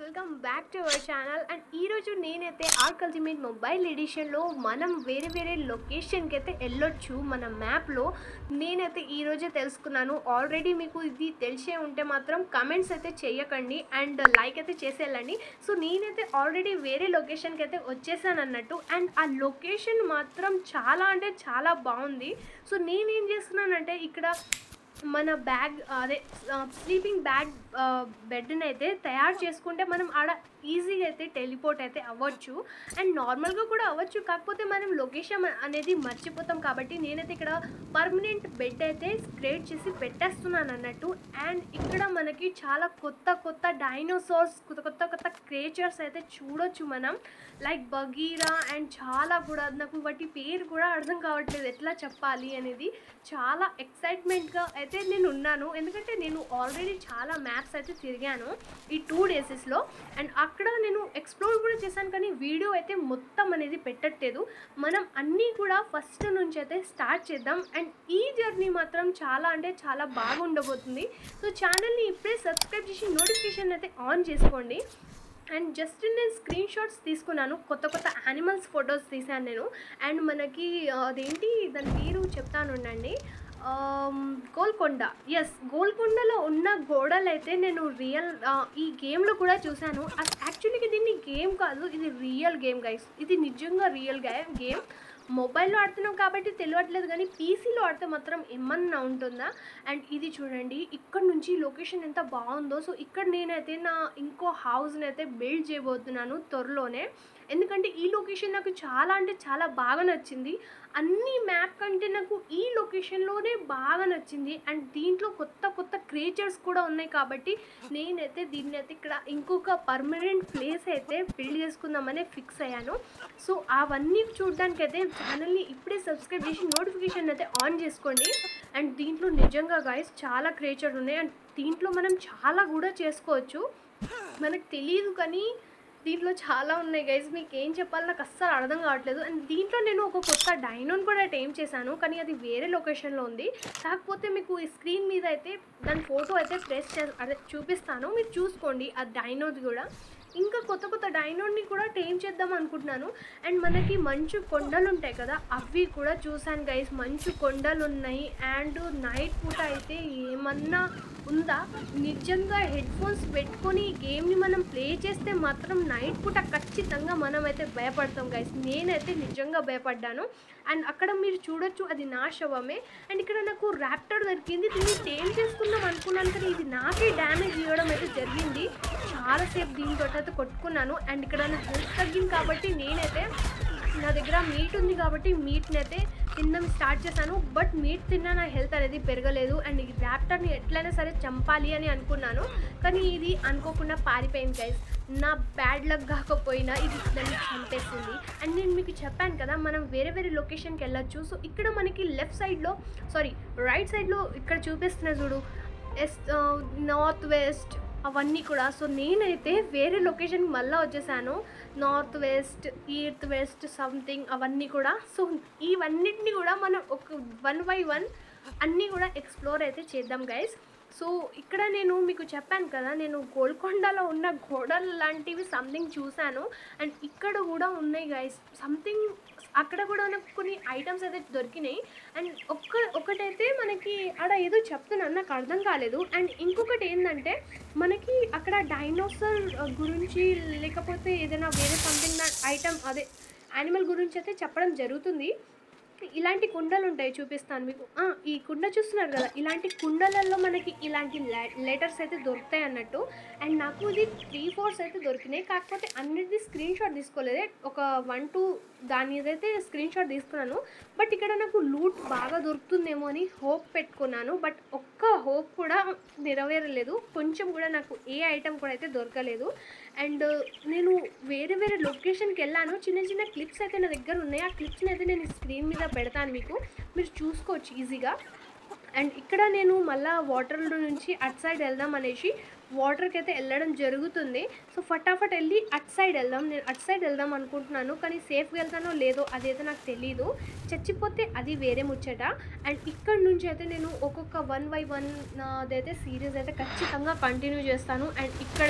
Welcome back to our channel. And ఈరోజు నేనైతే arc ultimate mobile ఎడిషన్లో మనం వేరే లొకేషన్కి అయితే వెళ్ళొచ్చు మన మ్యాప్లో. నేనైతే ఈరోజే తెలుసుకున్నాను. ఆల్రెడీ మీకు ఇది తెలిసే ఉంటే మాత్రం కమెంట్స్ అయితే చేయకండి అండ్ లైక్ అయితే చేసేయాలండి. సో నేనైతే ఆల్రెడీ వేరే లొకేషన్కి అయితే వచ్చేసాను అన్నట్టు. అండ్ ఆ లొకేషన్ మాత్రం చాలా అంటే చాలా బాగుంది. సో నేనేం చేస్తున్నానంటే ఇక్కడ మన బ్యాగ్ అదే స్లీపింగ్ బ్యాగ్ బెడ్ని అయితే తయారు చేసుకుంటే మనం ఆడ ఈజీగా అయితే టెలిపోర్ట్ అయితే అవ్వచ్చు అండ్ నార్మల్గా కూడా అవ్వచ్చు. కాకపోతే మనం లొకేషన్ అనేది మర్చిపోతాం కాబట్టి నేనైతే ఇక్కడ పర్మనెంట్ బెడ్ అయితే క్రియేట్ చేసి పెట్టేస్తున్నాను అన్నట్టు. అండ్ ఇక్కడ మనకి చాలా కొత్త డైనోసార్స్ కొత్త క్రియేచర్స్ అయితే చూడొచ్చు మనం, లైక్ బగీరా అండ్ చాలా కూడా నాకు వాటి పేరు కూడా అర్థం కావట్లేదు ఎట్లా చెప్పాలి అనేది. చాలా ఎక్సైట్మెంట్గా అయితే నేను ఉన్నాను, ఎందుకంటే నేను ఆల్రెడీ చాలా మ్యాప్స్ అయితే తిరిగాను ఈ 2 డేసెస్లో. అండ్ అక్కడ నేను ఎక్స్ప్లోర్ కూడా చేశాను, కానీ వీడియో అయితే మొత్తం అనేది పెట్టట్లేదు. మనం అన్నీ కూడా ఫస్ట్ నుంచి అయితే స్టార్ట్ చేద్దాం. అండ్ ఈ జర్నీ మాత్రం చాలా అంటే చాలా బాగా ఉండబోతుంది. సో ఛానల్ని ఇప్పుడే సబ్స్క్రైబ్ చేసి నోటిఫికేషన్ అయితే ఆన్ చేసుకోండి. అండ్ జస్ట్ నేను స్క్రీన్ షాట్స్ తీసుకున్నాను, కొత్త యానిమల్స్ ఫొటోస్ తీశాను నేను. అండ్ మనకి అదేంటి దాని పేరు చెప్తాను ఉండండి, గోల్కొండ. ఎస్, గోల్కొండలో ఉన్న గోడలు అయితే నేను ఈ గేమ్లో కూడా చూశాను. యాక్చువల్గా దీన్ని గేమ్ కాదు, ఇది రియల్ గేమ్ గైస్. ఇది నిజంగా రియల్ గేమ్. మొబైల్లో ఆడుతున్నాం కాబట్టి తెలియట్లేదు, కానీ పీసీలో ఆడితే మాత్రం ఏమన్నా ఉంటుందా. అండ్ ఇది చూడండి, ఇక్కడ నుంచి లొకేషన్ ఎంత బాగుందో. సో ఇక్కడ నేనైతే నా ఇంకో హౌస్ని అయితే బిల్డ్ చేయబోతున్నాను త్వరలోనే, ఎందుకంటే ఈ లొకేషన్ నాకు చాలా అంటే చాలా బాగా నచ్చింది. అన్ని మ్యాప్ కంటే నాకు ఈ లొకేషన్లోనే బాగా నచ్చింది. అండ్ దీంట్లో కొత్త క్రియేచర్స్ కూడా ఉన్నాయి కాబట్టి నేనైతే దీన్ని అయితే ఇక్కడ ఇంకొక పర్మనెంట్ ప్లేస్ అయితే బిల్డ్ చేసుకుందామని ఫిక్స్ అయ్యాను. సో అవన్నీ చూడడానికి అయితే ఛానల్ని ఇప్పుడే సబ్స్క్రైబ్ చేసి నోటిఫికేషన్ అయితే ఆన్ చేసుకోండి. అండ్ దీంట్లో నిజంగా గైస్ చాలా క్రియేచర్స్ ఉన్నాయి. అండ్ దీంట్లో మనం చాలా కూడా చేసుకోవచ్చు, మనకు తెలియదు కానీ దీంట్లో చాలా ఉన్నాయి గైస్. మీకు ఏం చెప్పాలో నాకు అస్సలు అర్థం కావట్లేదు. అండ్ దీంట్లో నేను ఒక కొత్త డైనోని కూడా టైమ్ చేశాను, కానీ అది వేరే లొకేషన్లో ఉంది. కాకపోతే మీకు ఈ స్క్రీన్ మీద అయితే దాని ఫోటో అయితే అదే చూపిస్తాను, మీరు చూసుకోండి ఆ డైనోది కూడా. ఇంకా కొత్త డైనోని కూడా టైమ్ చేద్దాం అనుకుంటున్నాను. అండ్ మనకి మంచు కొండలు ఉంటాయి కదా, అవి కూడా చూసాను గైస్. మంచు కొండలు ఉన్నాయి. అండ్ నైట్ పూట అయితే ఏమన్నా ఉందా, నిజంగా హెడ్ ఫోన్స్ పెట్టుకొని ఈ గేమ్ని మనం ప్లే చేస్తే మాత్రం నైట్ పూట ఖచ్చితంగా మనం అయితే భయపడతాం గైస్. నేనైతే నిజంగా భయపడ్డాను. అండ్ అక్కడ మీరు చూడొచ్చు, అది నా శవమే. అండ్ ఇక్కడ నాకు ర్యాప్టర్ దొరికింది, దీన్ని టేమ్ చేసుకుందాం అనుకున్నాను, కానీ ఇది నాకే డ్యామేజ్ ఇవ్వడం అయితే జరిగింది. చాలాసేపు దీంతో అయితే కొట్టుకున్నాను. అండ్ ఇక్కడ నాకు హెల్త్ తగ్గింది కాబట్టి నేనైతే నా దగ్గర మీట్ ఉంది కాబట్టి మీట్ని అయితే తినడం స్టార్ట్ చేశాను. బట్ మీట్ తిన్నా నా హెల్త్ అనేది పెరగలేదు. అండ్ ఈ ర్యాప్టర్ని ఎట్లయినా సరే చంపాలి అని అనుకున్నాను, కానీ ఇది అనుకోకుండా పారిపోయింది గైస్. నా బ్యాడ్ లక్ కాకపోయినా ఇది దాన్ని చంపేసింది. అండ్ నేను మీకు చెప్పాను కదా మనం వేరే లొకేషన్కి వెళ్ళొచ్చు. సో ఇక్కడ మనకి రైట్ సైడ్లో ఇక్కడ చూపిస్తున్నా చూడు, నార్త్ వెస్ట్ అవన్నీ కూడా. సో నేనైతే వేరే లొకేషన్కి మళ్ళీ వచ్చేసాను, north west, east west something అవన్నీ కూడా. సో ఇవన్నిటిని కూడా మనం ఒక 1 by 1 అన్నీ కూడా ఎక్స్ప్లోర్ అయితే చేద్దాం గైస్. సో ఇక్కడ నేను మీకు చెప్పాను కదా, నేను గోల్కొండలో ఉన్న గోడలు లాంటివి సంథింగ్ చూశాను. అండ్ ఇక్కడ కూడా ఉన్నాయి గైస్ సంథింగ్, అక్కడ కూడా నాకు కొన్ని ఐటమ్స్ అయితే దొరికినాయి. అండ్ ఒకటైతే మనకి ఆడ ఏదో చెప్తున్నాను, నాకు అర్థం కాలేదు. అండ్ ఇంకొకటి ఏంటంటే మనకి అక్కడ డైనోసార్ గురించి లేకపోతే ఏదైనా వేరే సంథింగ్ ఐటమ్ అదే యానిమల్ గురించి అయితే చెప్పడం జరుగుతుంది. ఇలాంటి కుండలు ఉంటాయి, చూపిస్తాను మీకు. ఈ కుండ చూస్తున్నారు కదా, ఇలాంటి కుండలలో మనకి ఇలాంటి లెటర్స్ అయితే దొరుకుతాయి అన్నట్టు. అండ్ నాకు ఇది 3-4 అయితే దొరికినాయి, కాకపోతే అన్నిటిది స్క్రీన్ షాట్ తీసుకోలేదు. ఒక 1-2 దాని ఏదైతే స్క్రీన్ షాట్ తీసుకున్నాను. బట్ ఇక్కడ నాకు లూట్ బాగా దొరుకుతుందేమో అని హోప్ పెట్టుకున్నాను, బట్ ఒక్క హోప్ కూడా నెరవేరలేదు. కొంచెం కూడా నాకు ఏ ఐటమ్ కూడా అయితే దొరకలేదు. అండ్ నేను వేరే లొకేషన్కి వెళ్ళాను. చిన్న క్లిప్స్ అయితే నా దగ్గర ఉన్నాయి, ఆ క్లిప్స్ని అయితే నేను స్క్రీన్ మీద పెడతాను, మీరు చూసుకోవచ్చు ఈజీగా. అండ్ ఇక్కడ నేను మళ్ళీ వాటర్లో నుంచి అటు సైడ్ వెళ్దాం అనేసి వాటర్కి అయితే వెళ్ళడం జరుగుతుంది. సో ఫటాఫట్ వెళ్ళి అటు సైడ్ వెళ్దాం. నేను అటు సైడ్ వెళ్దాం అనుకుంటున్నాను, కానీ సేఫ్గా వెళ్తానో లేదో అదైతే నాకు తెలీదు. చచ్చిపోతే అది వేరే ముచ్చట. అండ్ ఇక్కడ నుంచి అయితే నేను ఒక్కొక్క 1 by 1 నాదైతే సిరీస్ అయితే ఖచ్చితంగా కంటిన్యూ చేస్తాను. అండ్ ఇక్కడ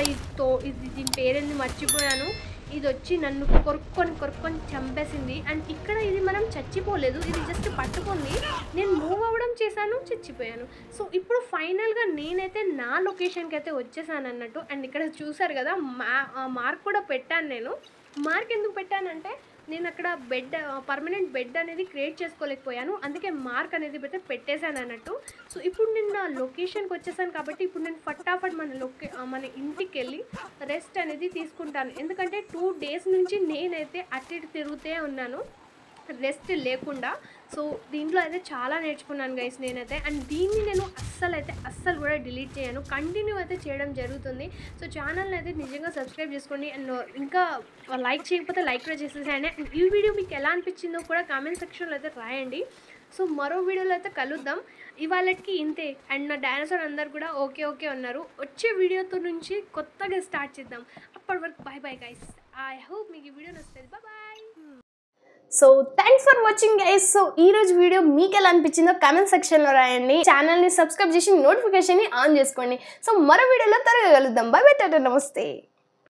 ఇది దీని పేరేంది మర్చిపోయాను. ఇది వచ్చి నన్ను కొరుక్కొని చంపేసింది. అండ్ ఇక్కడ ఇది మనం చచ్చిపోలేదు, ఇది జస్ట్ పట్టుకుంది. నేను మూవ్ అవ్వడం చేశాను, చచ్చిపోయాను. సో ఇప్పుడు ఫైనల్గా నేనైతే నా లొకేషన్కి అయితే వచ్చేసాను అన్నట్టు. అండ్ ఇక్కడ చూసారు కదా, మార్క్ కూడా పెట్టాను నేను. మార్క్ ఎందుకు పెట్టానంటే నేను అక్కడ పర్మనెంట్ బెడ్ అనేది క్రియేట్ చేసుకోలేకపోయాను, అందుకే మార్క్ అనేది పెట్టేశాను అన్నట్టు. సో ఇప్పుడు నేను నా లొకేషన్కి వచ్చేసాను కాబట్టి ఇప్పుడు నేను ఫటాఫట్ మన ఇంటికి వెళ్ళి రెస్ట్ అనేది తీసుకుంటాను. ఎందుకంటే 2 days నుంచి నేనైతే అటు ఇటు తిరుగుతూ ఉన్నాను రెస్ట్ లేకుండా. సో దీంట్లో అయితే చాలా నేర్చుకున్నాను గైస్ నేనైతే. అండ్ దీన్ని నేను అస్సలు కూడా డిలీట్ చేయను, కంటిన్యూ అయితే చేయడం జరుగుతుంది. సో ఛానల్ని అయితే నిజంగా సబ్స్క్రైబ్ చేసుకోండి. అండ్ ఇంకా లైక్ చేయకపోతే లైక్ కూడా చేసేసాయండి. అండ్ ఈ వీడియో మీకు ఎలా అనిపించిందో కూడా కామెంట్ సెక్షన్లో అయితే రాయండి. సో మరో వీడియోలో అయితే కలుద్దాం. ఇవాళకి ఇంతే. అండ్ నా డైనోసార్ అందరు కూడా ఓకే ఉన్నారు. వచ్చే వీడియోతో నుంచి కొత్తగా స్టార్ట్ చేద్దాం. అప్పటి వరకు బై గైస్. ఐ హోప్ మీకు ఈ వీడియో నచ్చుతుంది. Bye. So thanks for watching guys. So ఈ రోజు వీడియో మీకు ఎలా అనిపించిందో కామెంట్ సెక్షన్లో రాయండి. ఛానల్ని సబ్స్క్రైబ్ చేసి నోటిఫికేషన్ని ఆన్ చేసుకోండి. సో మరో వీడియోలో త్వరగా కలుద్దాం. బై టాటా, నమస్తే.